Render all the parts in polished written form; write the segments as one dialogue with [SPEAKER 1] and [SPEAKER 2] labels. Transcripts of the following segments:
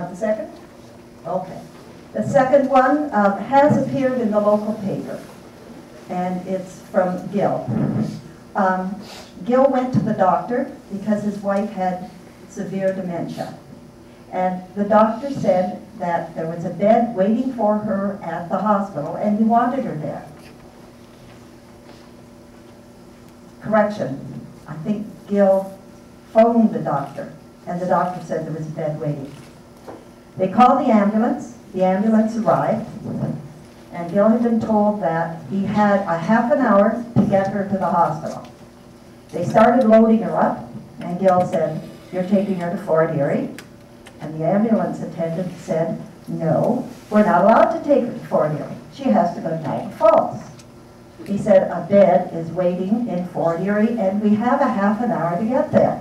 [SPEAKER 1] want the second? Okay. The second one has appeared in the local paper, and it's from Gil. Gil went to the doctor because his wife had severe dementia. And the doctor said that there was a bed waiting for her at the hospital, and he wanted her there. Correction, I think Gil phoned the doctor, and the doctor said there was a bed waiting. They called the ambulance arrived, and Gil had been told that he had a half an hour to get her to the hospital. They started loading her up, and Gil said, "You're taking her to Fort Erie?" And the ambulance attendant said, "No, we're not allowed to take her to Fort Erie. She has to go to Niagara Falls." He said, "A bed is waiting in Fort Erie, and we have a half an hour to get there."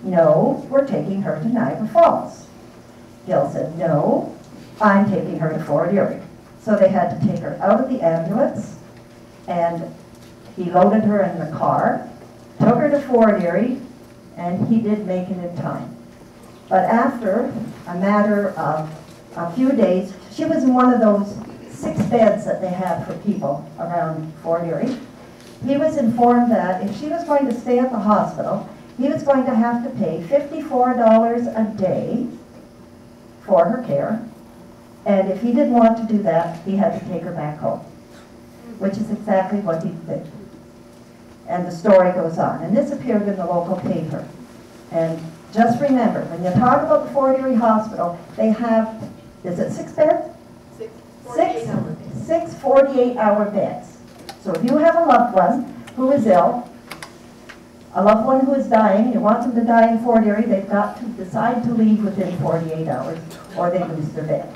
[SPEAKER 1] "No, we're taking her to Niagara Falls." Gil said, "No, I'm taking her to Fort Erie." So they had to take her out of the ambulance, and he loaded her in the car, took her to Fort Erie, and he did make it in time. But after a matter of a few days, she was in one of those 6 beds that they have for people around Fort Erie. He was informed that if she was going to stay at the hospital, he was going to have to pay $54 a day for her care. And if he didn't want to do that, he had to take her back home, which is exactly what he did. And the story goes on. And this appeared in the local paper. And just remember, when you talk about the Fort Erie Hospital, they have, is it 6 beds? 6 48-hour beds. So if you have a loved one who is ill, a loved one who is dying, you want them to die in Fort Erie, they've got to decide to leave within 48 hours or they lose their bed.